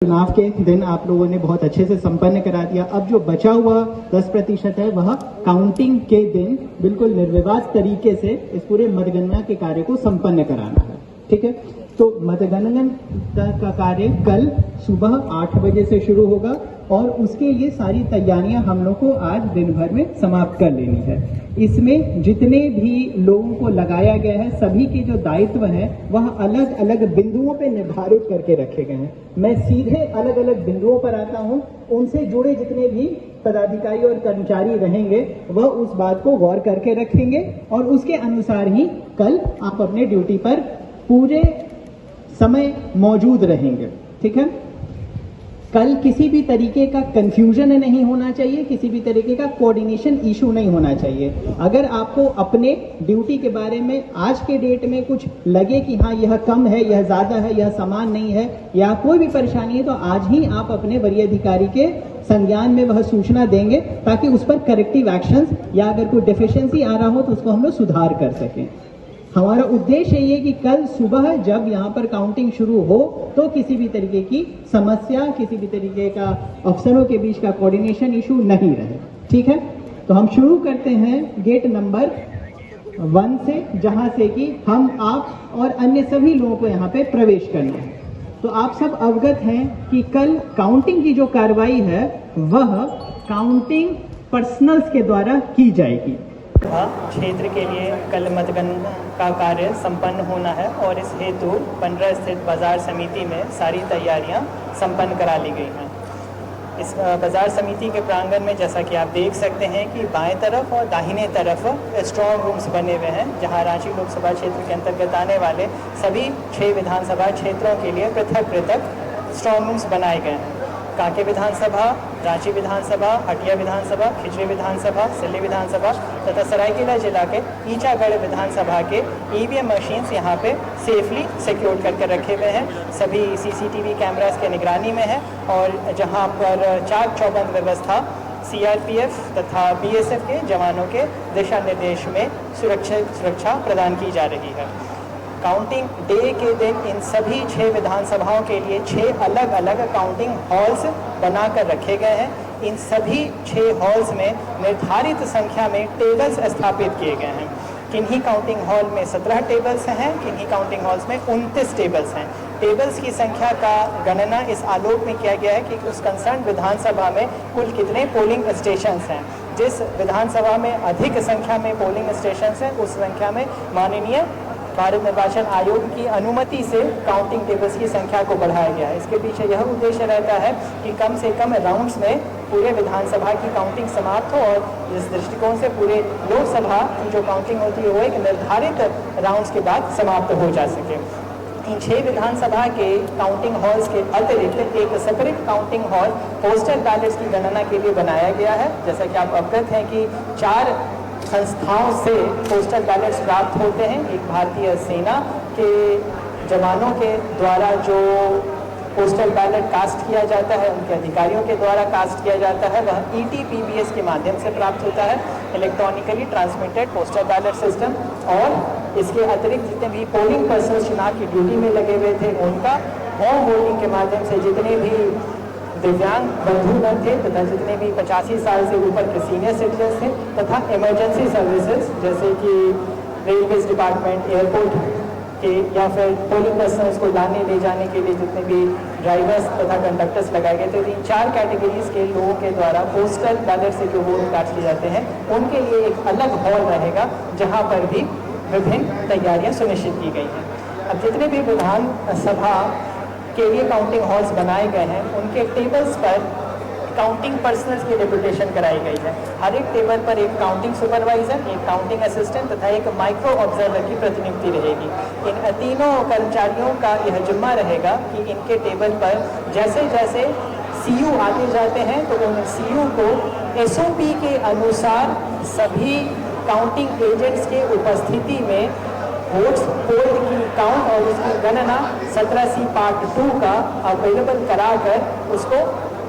चुनाव के दिन आप लोगों ने बहुत अच्छे से संपन्न करा दिया। अब जो बचा हुआ 10% है वह काउंटिंग के दिन बिल्कुल निर्विवाद तरीके से इस पूरे मतगणना के कार्य को संपन्न कराना है। ठीक है, तो मतगणना का कार्य कल सुबह 8 बजे से शुरू होगा और उसके लिए सारी तैयारियां हम लोग को आज दिन भर में समाप्त कर लेनी है। इसमें जितने भी लोगों को लगाया गया है सभी के जो दायित्व है वह अलग अलग बिंदुओं पे निर्धारित करके रखे गए हैं। मैं सीधे अलग अलग बिंदुओं पर आता हूं, उनसे जुड़े जितने भी पदाधिकारी और कर्मचारी रहेंगे वह उस बात को गौर करके रखेंगे और उसके अनुसार ही कल आप अपने ड्यूटी पर पूरे समय मौजूद रहेंगे। ठीक है, कल किसी भी तरीके का कंफ्यूजन नहीं होना चाहिए, किसी भी तरीके का कोऑर्डिनेशन इशू नहीं होना चाहिए। अगर आपको अपने ड्यूटी के बारे में आज के डेट में कुछ लगे कि हाँ यह कम है, यह ज्यादा है, यह समान नहीं है या कोई भी परेशानी है, तो आज ही आप अपने वरीय अधिकारी के संज्ञान में वह सूचना देंगे ताकि उस पर करेक्टिव एक्शंस या अगर कोई डेफिशिएंसी आ रहा हो तो उसको हम लोग सुधार कर सकें। हमारा उद्देश्य ये कि कल सुबह जब यहाँ पर काउंटिंग शुरू हो तो किसी भी तरीके की समस्या, किसी भी तरीके का अफसरों के बीच का कोऑर्डिनेशन इशू नहीं रहे। ठीक है, तो हम शुरू करते हैं गेट नंबर 1 से, जहां से कि हम, आप और अन्य सभी लोगों को यहाँ पे प्रवेश करना है। तो आप सब अवगत हैं कि कल काउंटिंग की जो कार्रवाई है वह काउंटिंग पर्सनल्स के द्वारा की जाएगी। क्षेत्र के लिए कल मतगणना का कार्य संपन्न होना है और इस हेतु 15 स्थित बाजार समिति में सारी तैयारियां संपन्न करा ली गई हैं। इस बाजार समिति के प्रांगण में जैसा कि आप देख सकते हैं कि बाएं तरफ और दाहिने तरफ स्ट्रॉन्ग रूम्स बने हुए हैं, जहां रांची लोकसभा क्षेत्र के अंतर्गत आने वाले सभी 6 विधानसभा क्षेत्रों के लिए पृथक पृथक स्ट्रॉन्ग रूम्स बनाए गए हैं। कांके विधानसभा, रांची विधानसभा, हटिया विधानसभा, खिजरी विधानसभा, सिल्ली विधानसभा तथा सरायकेला जिला के ईचागढ़ विधानसभा के ईवीएम मशीन्स यहाँ पे सेफली सिक्योर करके रखे हुए हैं। सभी सीसीटीवी कैमरास के निगरानी में है और जहाँ पर चाक चौबंद व्यवस्था सीआरपीएफ तथा बीएसएफ के जवानों के दिशा निर्देश में सुरक्षा प्रदान की जा रही है। काउंटिंग डे के दिन इन सभी 6 विधानसभाओं के लिए 6 अलग अलग काउंटिंग हॉल्स बनाकर रखे गए हैं। इन सभी 6 हॉल्स में निर्धारित संख्या में टेबल्स स्थापित किए गए हैं। किन्हीं काउंटिंग हॉल में 17 टेबल्स हैं, किन्हीं काउंटिंग हॉल्स में 29 टेबल्स हैं। टेबल्स की संख्या का गणना इस आलोक में किया गया है कि उस कंसर्न विधानसभा में कुल कितने पोलिंग स्टेशंस हैं। जिस विधानसभा में अधिक संख्या में पोलिंग स्टेशंस हैं उस संख्या में माननीय भारत निर्वाचन आयोग की अनुमति से काउंटिंग टेबल्स की संख्या को बढ़ाया गया है। इसके पीछे यह उद्देश्य रहता है कि कम से कम राउंड्स में पूरे विधानसभा की काउंटिंग समाप्त हो और इस दृष्टिकोण से पूरे लोकसभा की जो काउंटिंग होती है वो एक निर्धारित राउंड्स के बाद समाप्त हो जा सके। इन 6 विधानसभा के काउंटिंग हॉल्स के अतिरिक्त एक separate counting hall postal ballets की गणना के लिए बनाया गया है। जैसा कि आप अवगत हैं कि 4 संस्थाओं से पोस्टल बैलेट्स प्राप्त होते हैं। एक भारतीय सेना के जवानों के द्वारा जो पोस्टल बैलेट कास्ट किया जाता है, उनके अधिकारियों के द्वारा कास्ट किया जाता है, वह ETPBS के माध्यम से प्राप्त होता है, electronically transmitted postal ballot system. और इसके अतिरिक्त जितने भी पोलिंग पर्सन चुनाव की ड्यूटी में लगे हुए थे उनका होम वोटिंग के माध्यम से जितने भी दिव्यांग बंधुगण थे तथा जितने भी 85 साल से ऊपर के सीनियर सिटीजन थे तथा इमरजेंसी सर्विसेज जैसे कि रेलवे डिपार्टमेंट, एयरपोर्ट के या फिर पोलिंग पर्सनस को लाने ले जाने के लिए जितने भी ड्राइवर्स तथा कंडक्टर्स लगाए गए थे, इन 4 कैटेगरीज के लोगों के द्वारा पोस्टल बैलेट से जो वोट कास्ट किए जाते हैं उनके लिए एक अलग हॉल रहेगा जहाँ पर भी विभिन्न तैयारियाँ सुनिश्चित की गई हैं। अब जितने भी विधानसभा के लिए काउंटिंग हॉल्स बनाए गए हैं उनके टेबल्स पर काउंटिंग पर्सनल्स की डेपुटेशन कराई गई है। हर एक टेबल पर एक काउंटिंग सुपरवाइजर, एक काउंटिंग असिस्टेंट तथा एक माइक्रो ऑब्जर्वर की प्रतिनियुक्ति रहेगी। इन तीनों कर्मचारियों का यह जिम्मा रहेगा कि इनके टेबल पर जैसे जैसे CU आगे जाते हैं तो उन CU को SOP के अनुसार सभी काउंटिंग एजेंट्स के उपस्थिति में वोट्स पोल की काउंट और उसकी गणना 17C पार्ट 2 का अवेलेबल कराकर उसको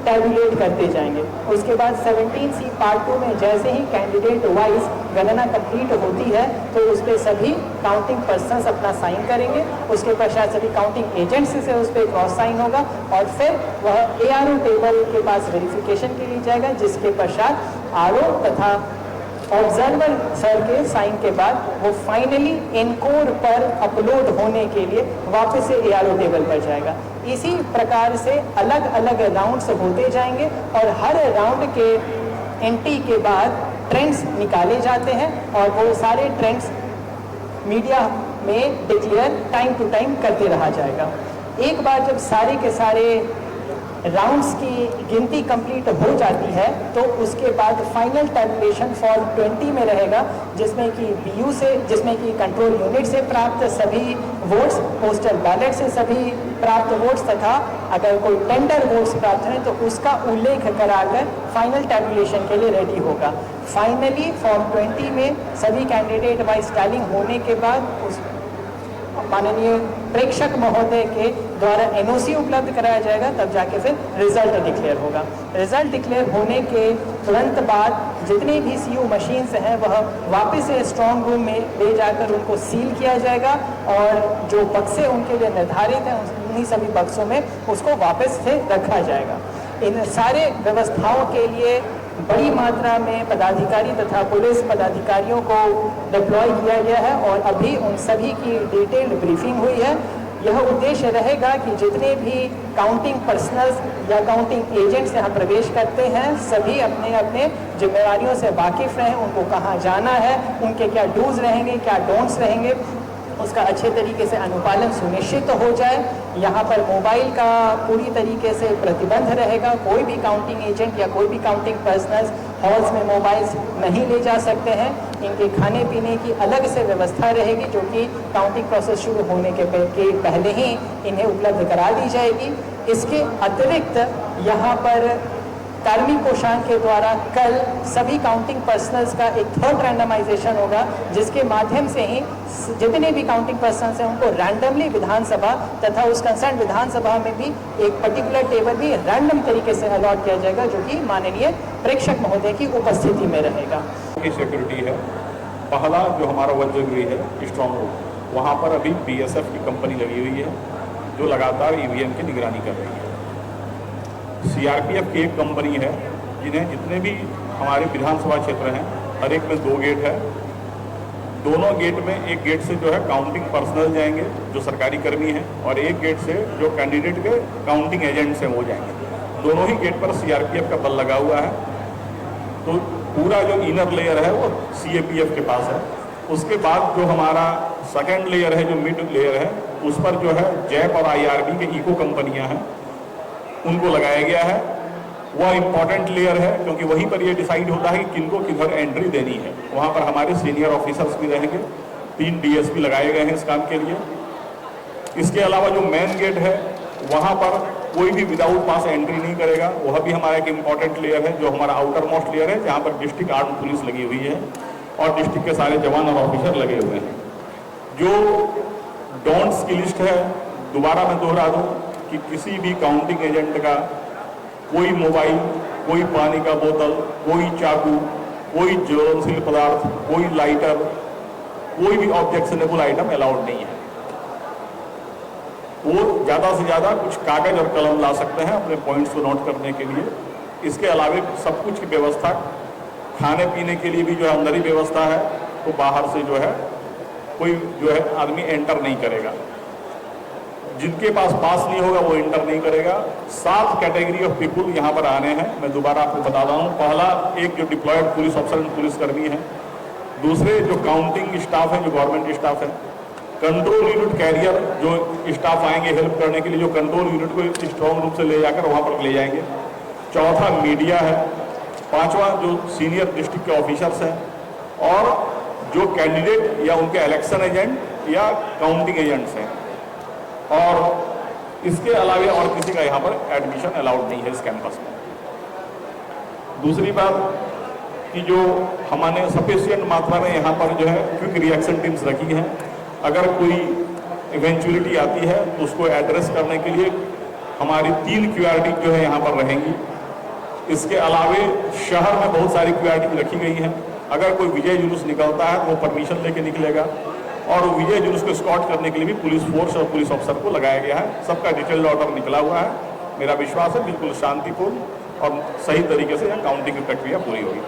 टैबुलेट करते जाएंगे। उसके बाद 17C पार्ट 2 में जैसे ही कैंडिडेट वाइज गणना कंप्लीट होती है तो उस पर सभी काउंटिंग पर्सन्स अपना साइन करेंगे। उसके पश्चात सभी काउंटिंग एजेंट्स से उस पर क्रॉस साइन होगा और फिर वह ARO टेबल के पास वेरिफिकेशन के लिए जाएगा, जिसके पश्चात RO तथा ऑब्जर्वर सर के साइन के बाद वो फाइनली इनकोर पर अपलोड होने के लिए वापस से ARO टेबल पर जाएगा। इसी प्रकार से अलग अलग राउंड्स होते जाएंगे और हर राउंड के एंट्री के बाद ट्रेंड्स निकाले जाते हैं और वो सारे ट्रेंड्स मीडिया में डिक्लेयर टाइम टू टाइम करते रहा जाएगा। एक बार जब सारे के सारे राउंड्स की गिनती कंप्लीट हो जाती है तो उसके बाद फाइनल टैबुलेशन फॉर्म 20 में रहेगा, जिसमें कि BU से, जिसमें कि कंट्रोल यूनिट से प्राप्त सभी वोट्स, पोस्टल बैलेट से सभी प्राप्त वोट्स तथा अगर कोई टेंडर वोट्स प्राप्त हैं तो उसका उल्लेख कराकर फाइनल टैबुलेशन के लिए रेडी होगा। फाइनली फॉर्म 20 में सभी कैंडिडेट वाइज टैलिंग होने के बाद उस माननीय प्रेक्षक महोदय के द्वारा NOC उपलब्ध कराया जाएगा, तब जाके फिर रिजल्ट डिक्लेयर होगा। रिजल्ट डिक्लेयर होने के तुरंत बाद जितने भी CU मशीन्स हैं वह वापस से स्ट्रॉन्ग रूम में ले जाकर उनको सील किया जाएगा और जो बक्से उनके लिए निर्धारित हैं उन्हीं सभी बक्सों में उसको वापस से रखा जाएगा। इन सारे व्यवस्थाओं के लिए बड़ी मात्रा में पदाधिकारी तथा पुलिस पदाधिकारियों को डिप्लॉय किया गया है और अभी उन सभी की डिटेल्ड ब्रीफिंग हुई है। यह उद्देश्य रहेगा कि जितने भी काउंटिंग पर्सनल्स या काउंटिंग एजेंट्स यहाँ प्रवेश करते हैं सभी अपने अपने जिम्मेवारियों से वाकिफ रहें, उनको कहाँ जाना है, उनके क्या डूज रहेंगे, क्या डोंट्स रहेंगे, उसका अच्छे तरीके से अनुपालन सुनिश्चित हो जाए। यहाँ पर मोबाइल का पूरी तरीके से प्रतिबंध रहेगा। कोई भी काउंटिंग एजेंट या कोई भी काउंटिंग पर्सनल्स हॉल्स में मोबाइल्स नहीं ले जा सकते हैं। इनके खाने पीने की अलग से व्यवस्था रहेगी जो कि काउंटिंग प्रोसेस शुरू होने के पहले ही इन्हें उपलब्ध करा दी जाएगी। इसके अतिरिक्त यहाँ पर कार्मिक कोषांग के द्वारा कल सभी काउंटिंग पर्सनल्स का एक थर्ड रैंडमाइजेशन होगा, जिसके माध्यम से ही जितने भी काउंटिंग पर्सनल्स हैं उनको रैंडमली विधानसभा तथा उस कंसर्न विधानसभा में भी एक पर्टिकुलर टेबल भी रैंडम तरीके से अलॉट किया जाएगा, जो कि माननीय प्रेक्षक महोदय की उपस्थिति में रहेगा। सिक्योरिटी है, पहला जो हमारा वज्रगृह है स्ट्रॉन्ग रूम, वहाँ पर अभी BSF की कंपनी लगी हुई है जो लगातार EVM की निगरानी कर रही है। CRPF की एक कंपनी है जिन्हें जितने भी हमारे विधानसभा क्षेत्र हैं हर एक में 2 गेट है। दोनों गेट में एक गेट से जो है काउंटिंग पर्सनल जाएंगे जो सरकारी कर्मी हैं और एक गेट से जो कैंडिडेट के काउंटिंग एजेंट्स हैं वो जाएंगे। दोनों ही गेट पर CRPF का बल लगा हुआ है। तो पूरा जो इनर लेयर है वो CAPF के पास है। उसके बाद जो हमारा सेकेंड लेयर है, जो मिड लेयर है, उस पर जो है जैप और IRB के इको कंपनियां हैं, उनको लगाया गया है। वह इम्पॉर्टेंट लेयर है क्योंकि वहीं पर यह डिसाइड होता है कि किनको किधर एंट्री देनी है। वहाँ पर हमारे सीनियर ऑफिसर्स भी रहेंगे, 3 DSP लगाए गए हैं इस काम के लिए। इसके अलावा जो मेन गेट है वहाँ पर कोई भी विदाउट पास एंट्री नहीं करेगा। वह भी हमारा एक इम्पॉर्टेंट लेयर है जो हमारा आउटर मोस्ट लेयर है, जहाँ पर डिस्ट्रिक्ट आर्म पुलिस लगी हुई है और डिस्ट्रिक्ट के सारे जवान और ऑफिसर लगे हुए हैं। जो डोंट्स की लिस्ट है, दोबारा मैं दोहरा दूँ कि किसी भी काउंटिंग एजेंट का कोई मोबाइल, कोई पानी का बोतल, कोई चाकू, कोई ज्वलनशील पदार्थ, कोई लाइटर, कोई भी ऑब्जेक्शनेबल आइटम अलाउड नहीं है। वो ज़्यादा से ज़्यादा कुछ कागज और कलम ला सकते हैं अपने पॉइंट्स को नोट करने के लिए। इसके अलावा सब कुछ की व्यवस्था, खाने पीने के लिए भी जो है अंदर ही व्यवस्था है, तो बाहर से जो है कोई जो है आदमी एंटर नहीं करेगा। जिनके पास पास नहीं होगा वो एंटर नहीं करेगा। 7 कैटेगरी ऑफ पीपुल यहाँ पर आने हैं। मैं दोबारा आपको बता रहा हूँ। पहला एक जो डिप्लॉयड पुलिस ऑफिसर एंड पुलिसकर्मी है, दूसरे जो काउंटिंग स्टाफ है, जो गवर्नमेंट स्टाफ है, कंट्रोल यूनिट कैरियर जो स्टाफ आएंगे हेल्प करने के लिए, जो कंट्रोल यूनिट को स्ट्रॉन्ग रूम से ले जाकर वहाँ पर ले जाएंगे। चौथा मीडिया है। 5वां जो सीनियर डिस्ट्रिक्ट के ऑफिसर्स हैं और जो कैंडिडेट या उनके इलेक्शन एजेंट या काउंटिंग एजेंट्स हैं। और इसके अलावा और किसी का यहाँ पर एडमिशन अलाउड नहीं है इस कैंपस में। दूसरी बात कि जो हमने सफिशिएंट मात्रा में यहाँ पर जो है क्विक रिएक्शन टीम्स रखी हैं। अगर कोई इवेंचुअलिटी आती है तो उसको एड्रेस करने के लिए हमारी 3 QRT जो है यहाँ पर रहेंगी। इसके अलावे शहर में बहुत सारी QRT रखी गई हैं। अगर कोई विजय जुलूस निकलता है तो वो परमिशन लेके निकलेगा, और विजय जुलूस को स्कॉट करने के लिए भी पुलिस फोर्स और पुलिस अफसर को लगाया गया है। सबका डिटेल्ड ऑर्डर निकला हुआ है। मेरा विश्वास है बिल्कुल शांतिपूर्ण और सही तरीके से यहाँ काउंटिंग की प्रक्रिया पूरी होगी।